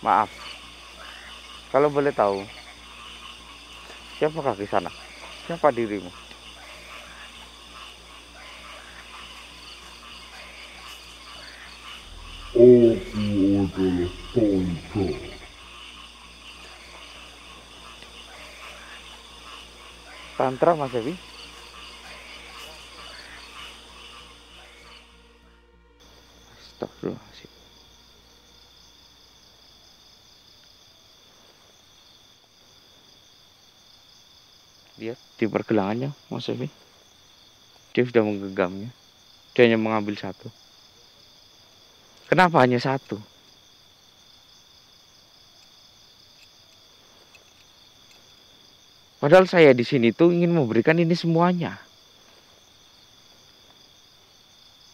Maaf, kalau boleh tahu, siapakah Kisana? Siapa dirimu? Aku adalah Tantra. Tantra, Mas Evi? Astagfirullahaladzim. Lihat di pergelangannya, Mas Evi. Dia sudah menggenggamnya. Dia hanya mengambil satu. Kenapa hanya satu? Padahal saya di sini tuh ingin memberikan ini semuanya.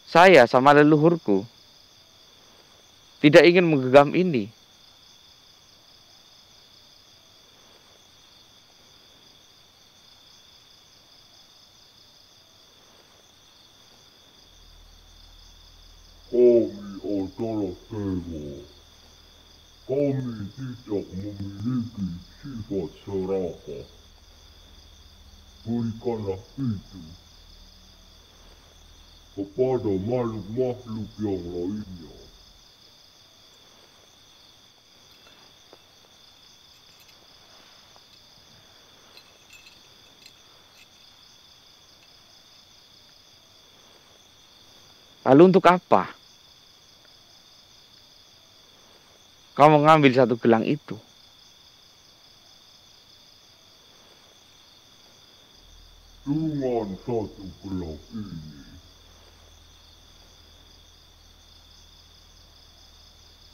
Saya sama leluhurku tidak ingin menggenggam ini. Kami adalah dewa. Kami tidak memiliki sifat serakah. Berikanlah itu kepada makhluk-makhluk yang lainnya. Lalu untuk apa kau mengambil satu gelang itu? Dengan satu gelang ini,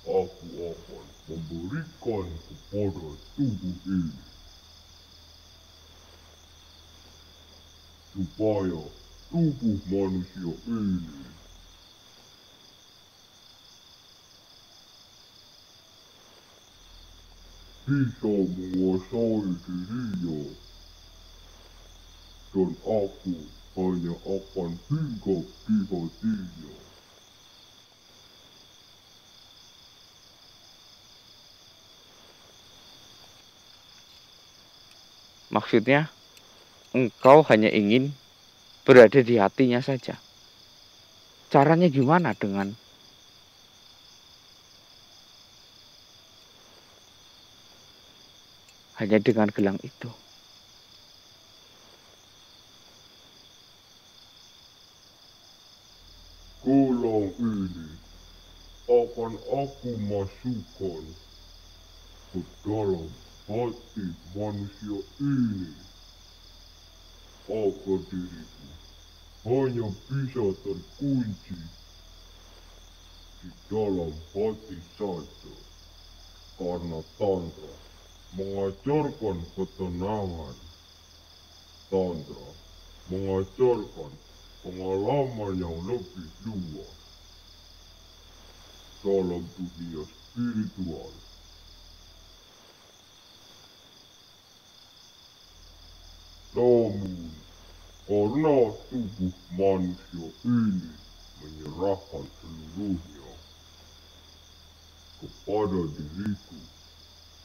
aku akan memberikan kepada tubuh ini supaya tubuh manusia ini bisa menguasai dirinya, dan aku hanya akan hinggap di hatinya. Maksudnya engkau hanya ingin berada di hatinya saja. Caranya gimana dengan hanya dengan gelang itu? Gelang ini akan aku masukkan ke dalam hati manusia ini, agar diriku hanya bisa terkunci di dalam hati saja, karena Tantra mengajarkan ketenangan. Tantra mengajarkan pengalaman yang lebih luas dalam dunia spiritual. Namun, karena tubuh manusia ini menyerahkan seluruhnya kepada diriku,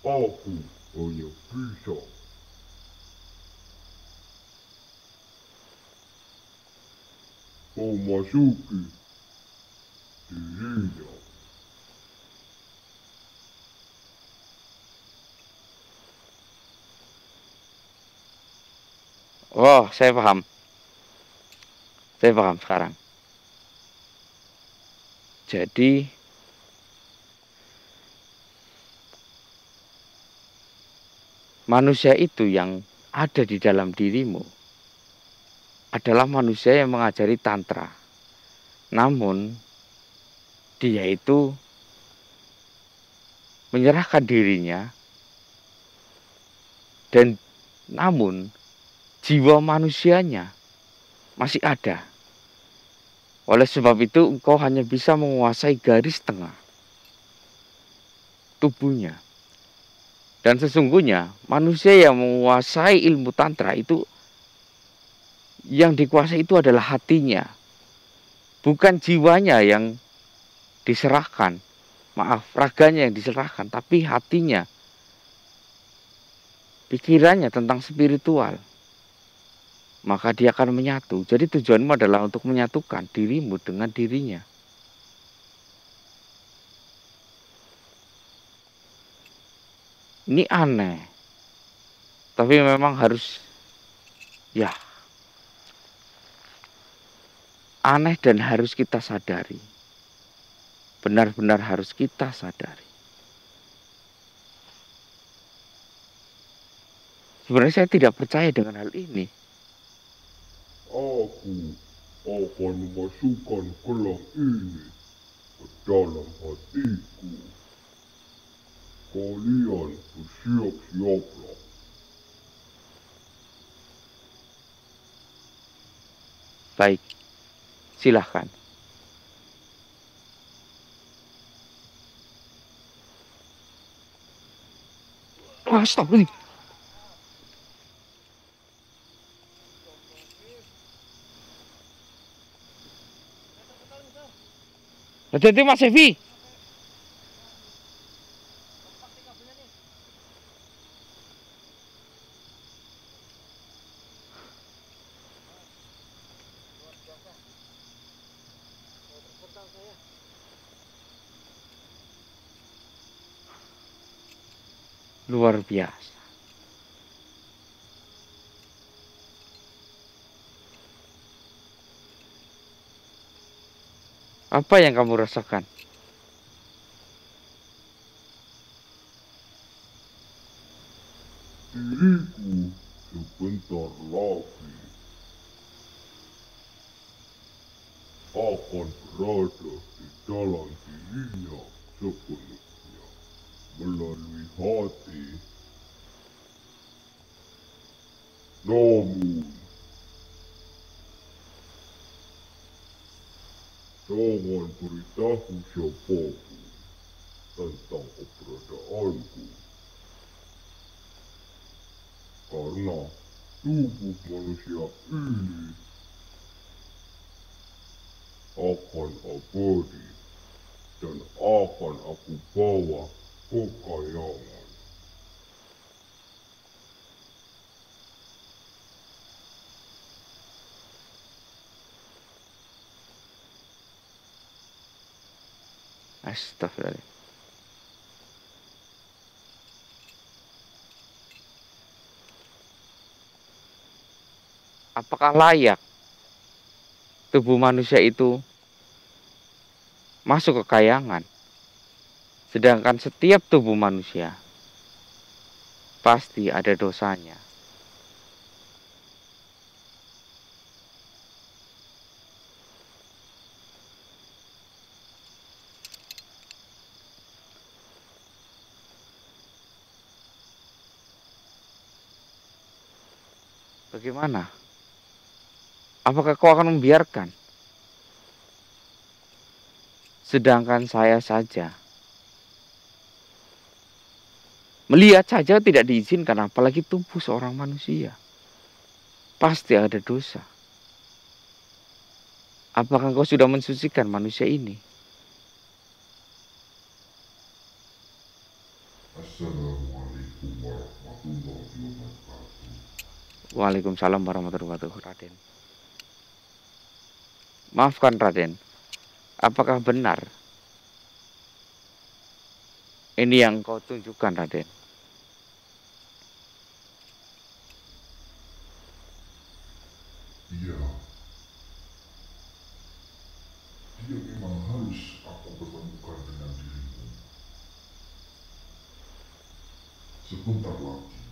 aku hanya bisa memasuki dirinya. Oh, saya paham. Saya paham sekarang. Jadi manusia itu yang ada di dalam dirimu adalah manusia yang mengajari tantra. Namun dia itu menyerahkan dirinya, dan namun jiwa manusianya masih ada. Oleh sebab itu engkau hanya bisa menguasai garis tengah tubuhnya. Dan sesungguhnya manusia yang menguasai ilmu tantra itu, yang dikuasai itu adalah hatinya, bukan jiwanya yang diserahkan. Maaf, raganya yang diserahkan, tapi hatinya, pikirannya tentang spiritual, maka dia akan menyatu. Jadi tujuanmu adalah untuk menyatukan dirimu dengan dirinya. Ini aneh, tapi memang harus, ya, aneh dan harus kita sadari. Benar-benar harus kita sadari. Sebenarnya saya tidak percaya dengan hal ini. Aku akan memasukkan gelang ini ke dalam hatiku. Kalian bersiap-siaplah. Baik, silahkan. Wah, stop ini. Hati-hati Mas Evi. Luar biasa. Apa yang kamu rasakan? Diriku sebentar lagi akan berada di dalam dirinya sepenuhnya melalui hati. Namun, jangan beritahu siapapun tentang keberadaanku. Karena tubuh manusia ini akan abadi dan akan aku bawa ke kayangan. Astagfirullah. Apakah layak tubuh manusia itu masuk ke kayangan? Sedangkan setiap tubuh manusia pasti ada dosanya. Bagaimana? Apakah kau akan membiarkan? Sedangkan saya saja melihat saja tidak diizinkan, apalagi tubuh seorang manusia. Pasti ada dosa. Apakah kau sudah mensucikan manusia ini? Assalamualaikum warahmatullahi wabarakatuh. Waalaikumsalam warahmatullahi wabarakatuh, Raden. Maafkan Raden, apakah benar ini yang kau tunjukkan, Raden? Iya, dia memang harus aku pertemukan dengan dirimu. Sebentar lagi,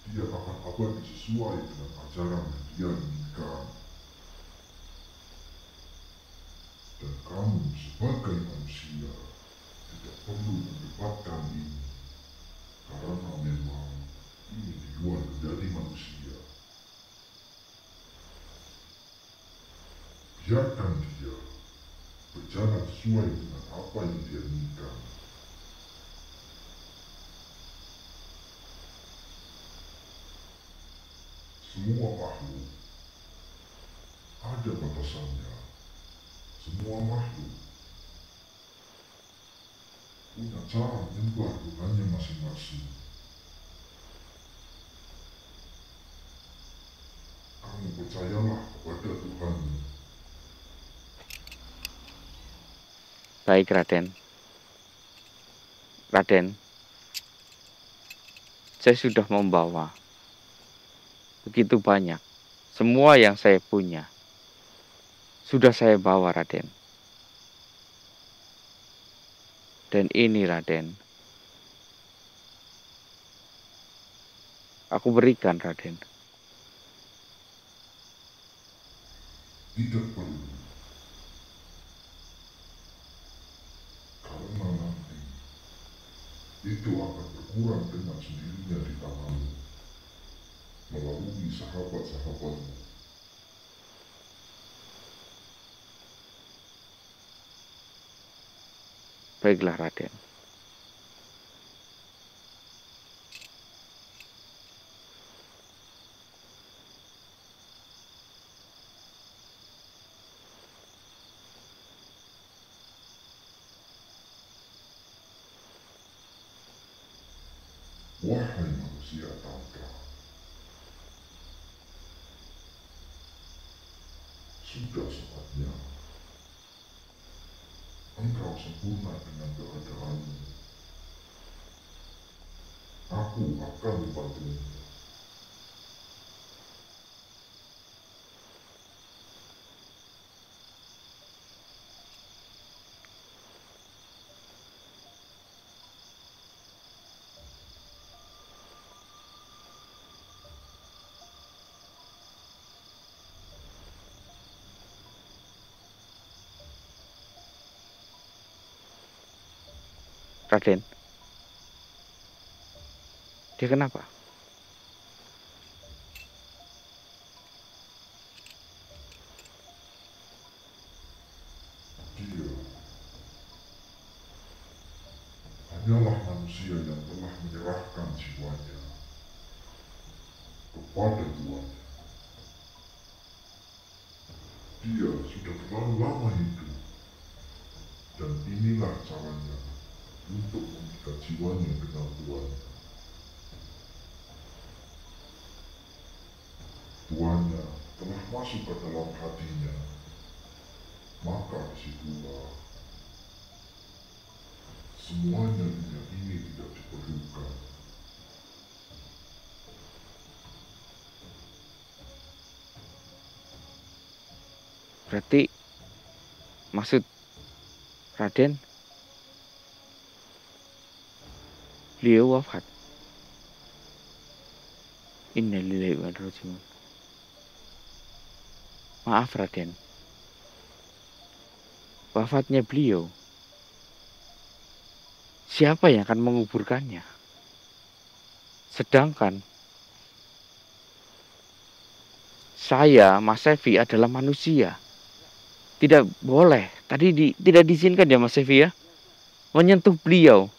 dia akan abadi sesuai dengan ajaran yang dia inginkan. Dan kamu sebagai manusia tidak perlu mendebatkan ini. Karena memang ini di luar menjadi manusia. Biarkan dia berjalan sesuai dengan apa yang dia inginkan. Semua makhluk ada batasannya. Semua makhluk punya cara menyembah Tuhannya masing-masing. Kamu percayalah kepada Tuhanmu. Baik, Raden. Raden, saya sudah membawa begitu banyak. Semua yang saya punya sudah saya bawa, Raden. Dan ini, Raden, aku berikan, Raden. Tidak perlu, karena nanti itu akan berkurang dengan sendirinya di tanganmu melalui sahabat-sahabatmu. Baiklah, Raden. Wahai manusia tantra, sudah saatnya engkau sempurna dengan keadaanmu. Aku akan membantumu. Raden, dia kenapa? Dia hanyalah manusia yang telah menyerahkan jiwanya kepada Tuhan. Dia sudah terlalu lama hidup, dan inilah caranya untuk mengikat jiwanya dengan Tuhan. Tuannya telah masuk ke dalam hatinya, maka disitulah semuanya dunia ini tidak diperlukan. Berarti maksud Raden, beliau wafat. Innalillahi wa inna ilaihi raji'un. Maaf, Raden. Wafatnya beliau, siapa yang akan menguburkannya? Sedangkan saya, Mas Sevi, adalah manusia. Tidak boleh. Tidak diizinkan ya, Mas Sevi, ya, menyentuh beliau.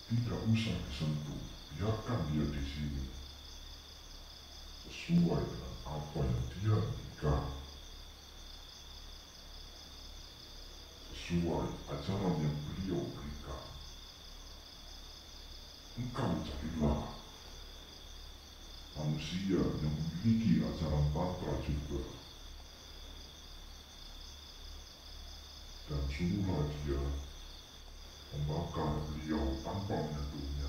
Tidak usah disentuh, biarkan dia di sini, sesuai dengan apa yang dia inginkan, sesuai ajaran yang beliau berikan. Engkau carilah manusia yang memiliki ajaran tantra juga, dan suruhlah dia membakar beliau tanpa menyentuhnya.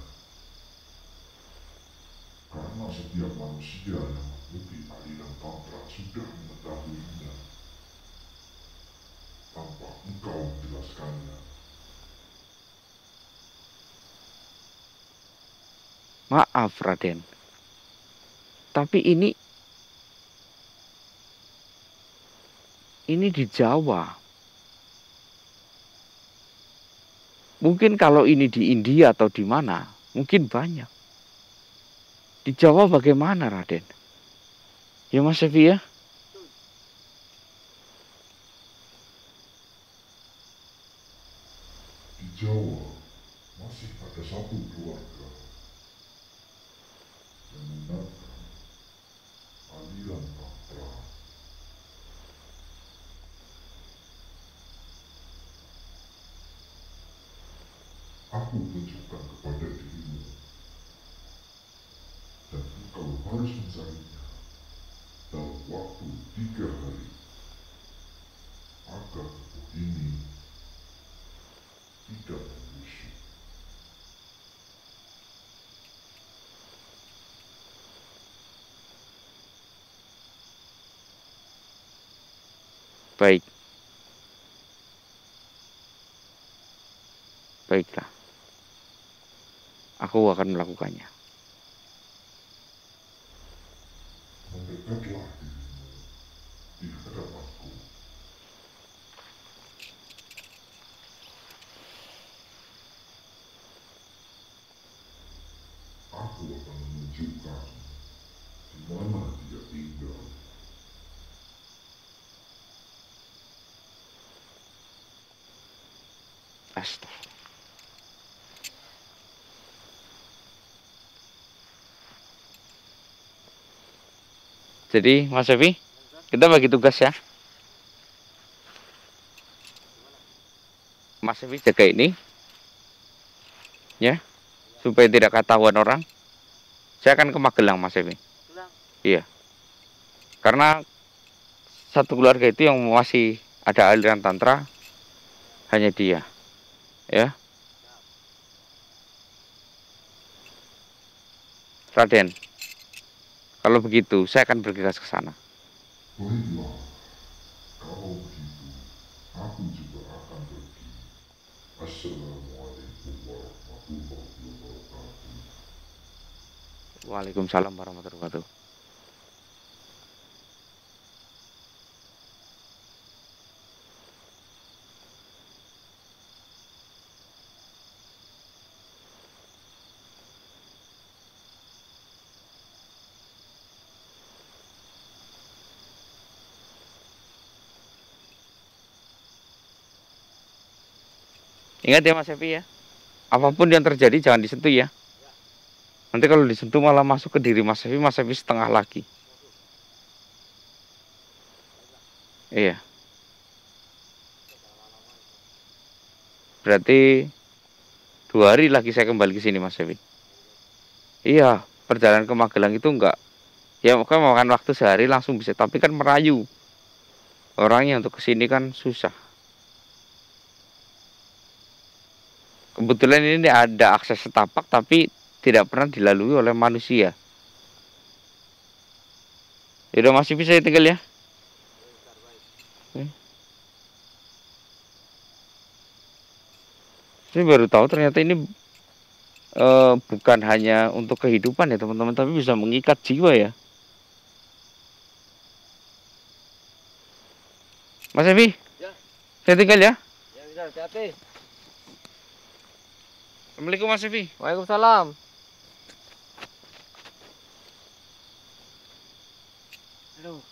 Karena setiap manusia yang mengikuti aliran tantra sudah mengetahuinya tanpa engkau menjelaskannya. Maaf, Raden. Tapi ini di Jawa. Mungkin kalau ini di India atau di mana, mungkin banyak. Di Jawa bagaimana, Raden? Ya, Mas Sevi, ya? Di Jawa masih ada satu keluarga aku tunjukkan kepada dirimu, dan engkau harus mencarinya dalam waktu 3 hari, agar tubuh ini tidak membusuk. Baik. Baiklah. Aku akan melakukannya. Mendekatlah dirimu di hadapanku. Aku akan menunjukkan di mana dia tinggal. Astaga. Jadi, Mas Evi, kita bagi tugas ya. Mas Evi jaga ini, ya, supaya tidak ketahuan orang. Saya akan ke Magelang, Mas Evi. Iya, karena satu keluarga itu yang masih ada aliran tantra hanya dia, ya. Raden, kalau begitu saya akan bergegas ke sana. Baiklah, kalau begitu, aku juga akan pergi. Assalamualaikum warahmatullahi wabarakatuh. Waalaikumsalam warahmatullahi wabarakatuh. Ingat ya Mas Evi ya, apapun yang terjadi jangan disentuh ya. Nanti kalau disentuh malah masuk ke diri Mas Evi setengah lagi. Iya, berarti 2 hari lagi saya kembali ke sini Mas Evi. Iya, perjalanan ke Magelang itu enggak, ya kan makan waktu sehari langsung bisa, tapi kan merayu. Orangnya untuk kesini kan susah. Kebetulan ini ada akses setapak tapi tidak pernah dilalui oleh manusia. Yaudah masih bisa tinggal ya. Saya baru tahu ternyata ini bukan hanya untuk kehidupan ya teman-teman, tapi bisa mengikat jiwa ya. Mas Evi, Ya. saya tinggal ya. Ya bisa, hati-hati. Assalamualaikum Mas Evi. Waalaikumsalam. Aduh.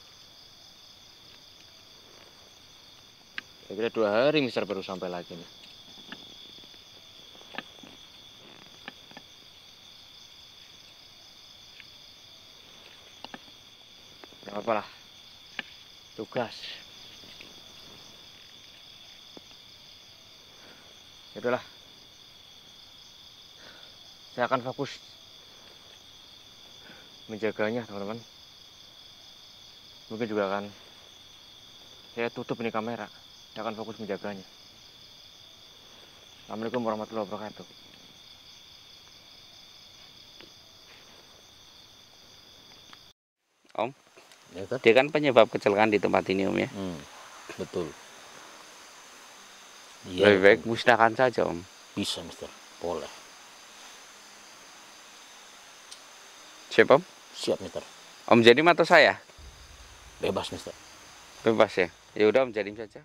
Kira-kira 2 hari Mister baru sampai lagi nih. Gak apa-apa lah. Tugas. Yaudahlah. Saya akan fokus menjaganya teman-teman. Mungkin juga akan saya tutup ini kamera. Saya akan fokus menjaganya. Assalamualaikum warahmatullahi wabarakatuh. Om, Ya, Ter? dia kan penyebab kecelakaan di tempat ini Om ya. Betul. Lebih baik musnahkan saja Om. Bisa, Mister. Boleh. Siap Om? Siap, Mister. Om jadi mata saya? Bebas, Mister. Bebas ya? Ya udah Om jadiin saja.